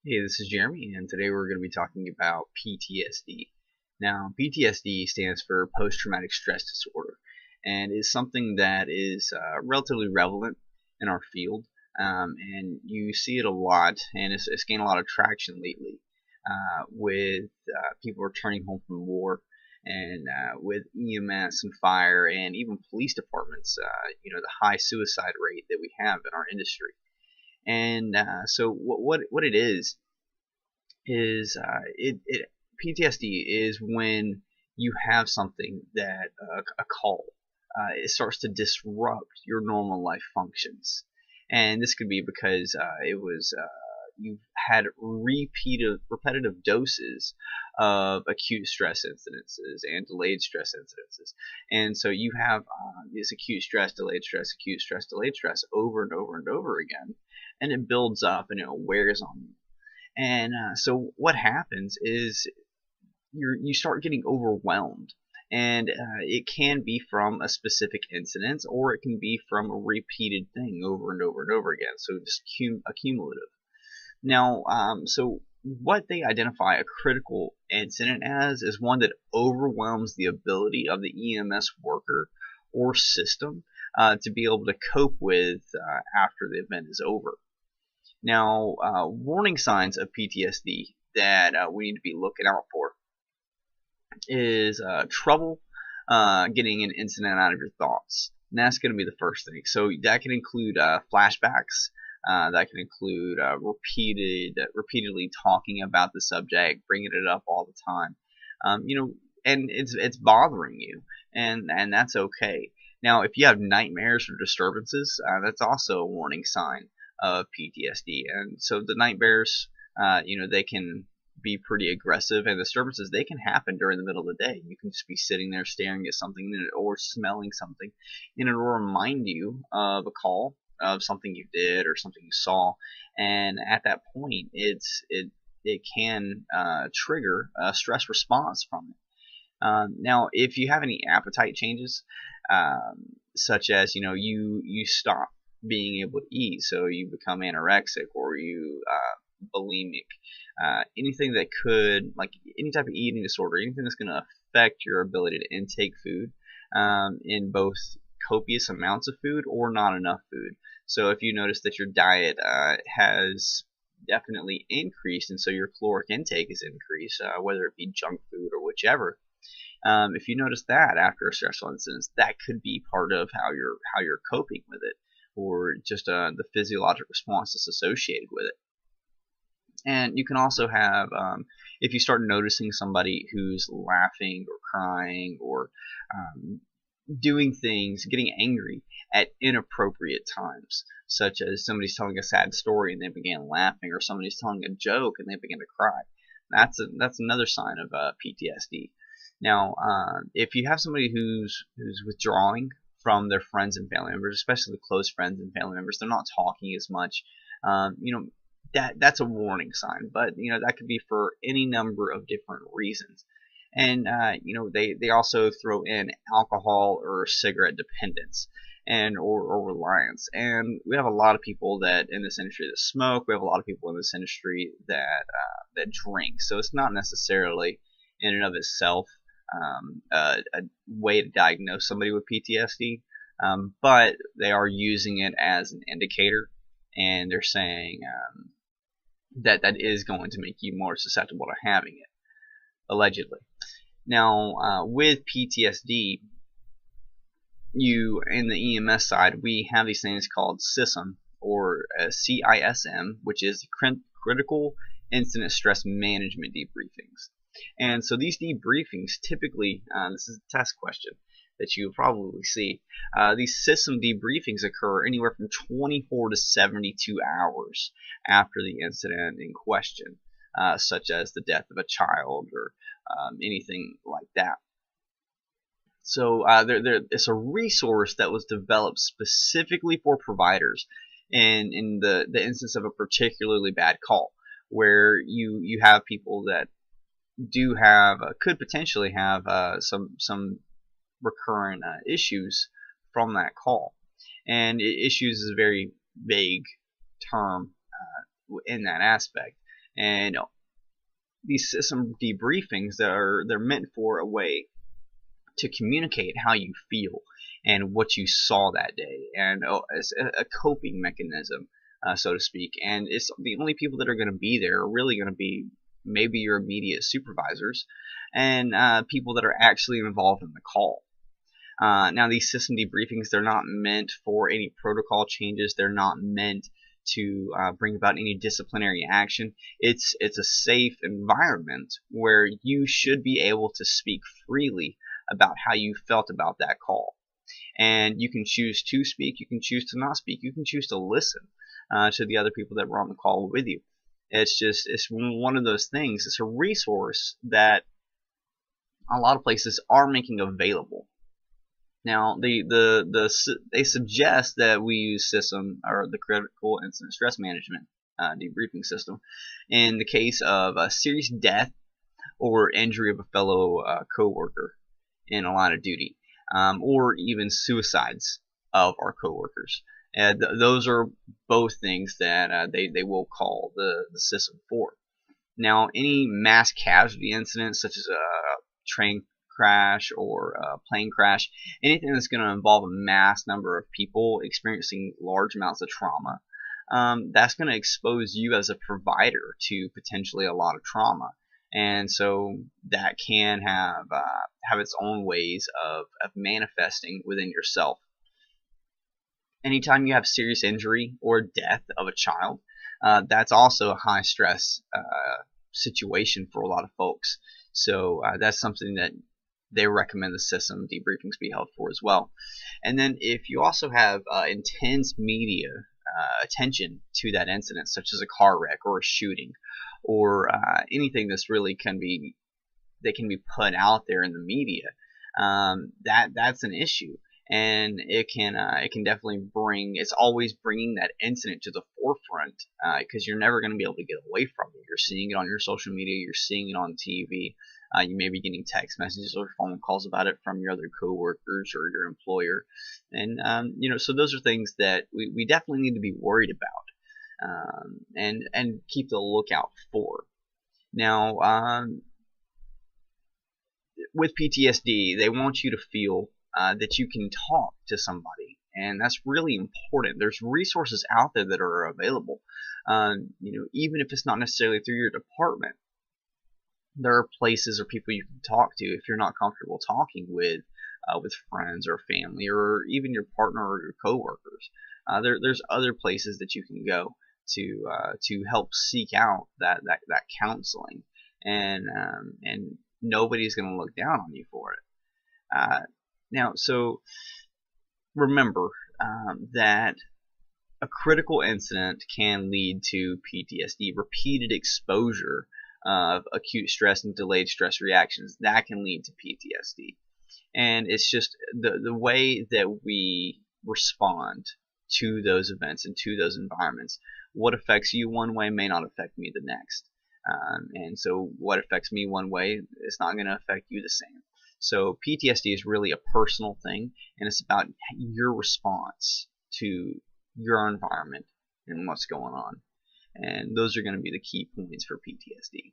Hey, this is Jeremy, and today we're going to be talking about PTSD. Now, PTSD stands for post-traumatic stress disorder, and is something that is relatively relevant in our field, and you see it a lot, and it's gained a lot of traction lately with people returning home from war, and with EMS and fire, and even police departments. The high suicide rate that we have in our industry. And so what it is PTSD is when you have something that a call it starts to disrupt your normal life functions, and this could be because it was you've had repetitive doses of acute stress incidences and delayed stress incidences, and so you have this acute stress, delayed stress over and over and over again, and it builds up and it wears on you. And so what happens is you start getting overwhelmed, and it can be from a specific incident, or it can be from a repeated thing over and over and over again. So just accumulative. Now, so what they identify a critical incident as is one that overwhelms the ability of the EMS worker or system to be able to cope with after the event is over. Now, warning signs of PTSD that we need to be looking out for is trouble getting an incident out of your thoughts. And that's going to be the first thing. So that can include flashbacks. That can include repeatedly talking about the subject, bringing it up all the time. And it's bothering you, and that's okay. Now, if you have nightmares or disturbances, that's also a warning sign of PTSD. And so the nightmares, they can be pretty aggressive, and disturbances, they can happen during the middle of the day. You can just be sitting there staring at something or smelling something, and it'll remind you of a call, of something you did or something you saw, and at that point it can trigger a stress response from it. Now, if you have any appetite changes, such as you stop being able to eat, so you become anorexic, or you bulimic, anything that could, like any type of eating disorder, anything that's going to affect your ability to intake food in both copious amounts of food or not enough food. So if you notice that your diet has definitely increased, and so your caloric intake is increased, whether it be junk food or whichever, if you notice that after a stressful incident, that could be part of how you're coping with it, or just the physiologic response that's associated with it. And you can also have, if you start noticing somebody who's laughing or crying or doing things, getting angry at inappropriate times, such as somebody's telling a sad story and they began laughing, or somebody's telling a joke and they begin to cry. That's another sign of PTSD. Now, if you have somebody who's withdrawing from their friends and family members, especially the close friends and family members, they're not talking as much, that's a warning sign. But that could be for any number of different reasons. And they also throw in alcohol or cigarette dependence and or reliance. And we have a lot of people that in this industry that smoke. We have a lot of people in this industry that drink. So it's not necessarily in and of itself a way to diagnose somebody with PTSD, but they are using it as an indicator, and they're saying that is going to make you more susceptible to having it, allegedly. Now, with PTSD, in the EMS side, we have these things called CISM, or CISM, which is Critical Incident Stress Management Debriefings. And so these debriefings typically, this is a test question that you'll probably see, these CISM debriefings occur anywhere from 24 to 72 hours after the incident in question, such as the death of a child or anything like that. So it's a resource that was developed specifically for providers in the instance of a particularly bad call, where you have people that do have could potentially have some recurrent issues from that call. And issues is a very vague term in that aspect. And these system debriefings, they're meant for a way to communicate how you feel and what you saw that day, and as a coping mechanism, so to speak. And it's the only people that are going to be there are really going to be maybe your immediate supervisors and people that are actually involved in the call. Now, these system debriefings, they're not meant for any protocol changes. They're not meant to bring about any disciplinary action. It's a safe environment where you should be able to speak freely about how you felt about that call. And you can choose to speak, you can choose to not speak, you can choose to listen to the other people that were on the call with you. It's one of those things. It's a resource that a lot of places are making available. Now, they suggest that we use system, or the critical incident stress management debriefing system, in the case of a serious death or injury of a fellow coworker in a line of duty, or even suicides of our coworkers. Those are both things that they will call the system for. Now, any mass casualty incidents, such as a train crash or a plane crash, anything that's going to involve a mass number of people experiencing large amounts of trauma, that's going to expose you as a provider to potentially a lot of trauma. And so that can have its own ways of manifesting within yourself. Anytime you have serious injury or death of a child, that's also a high stress situation for a lot of folks. So that's something that they recommend the system debriefings be held for as well. And then if you also have intense media attention to that incident, such as a car wreck or a shooting, or anything that's really can be put out there in the media, that's an issue. And it can definitely it's always bringing that incident to the forefront, because you're never going to be able to get away from it. You're seeing it on your social media, you're seeing it on TV, you may be getting text messages or phone calls about it from your other coworkers or your employer, and so those are things that we definitely need to be worried about, and keep the lookout for. Now, with PTSD, they want you to feel that you can talk to somebody, and that's really important. There's resources out there that are available, even if it's not necessarily through your department. There are places or people you can talk to if you're not comfortable talking with friends or family, or even your partner or your coworkers. There's other places that you can go to help seek out that counseling, and nobody's going to look down on you for it. Now, so remember that a critical incident can lead to PTSD. Repeated exposure of acute stress and delayed stress reactions, that can lead to PTSD. And it's just the way that we respond to those events and to those environments. What affects you one way may not affect me the next. And so what affects me one way is not going to affect you the same. So PTSD is really a personal thing, and it's about your response to your environment and what's going on. And those are going to be the key points for PTSD.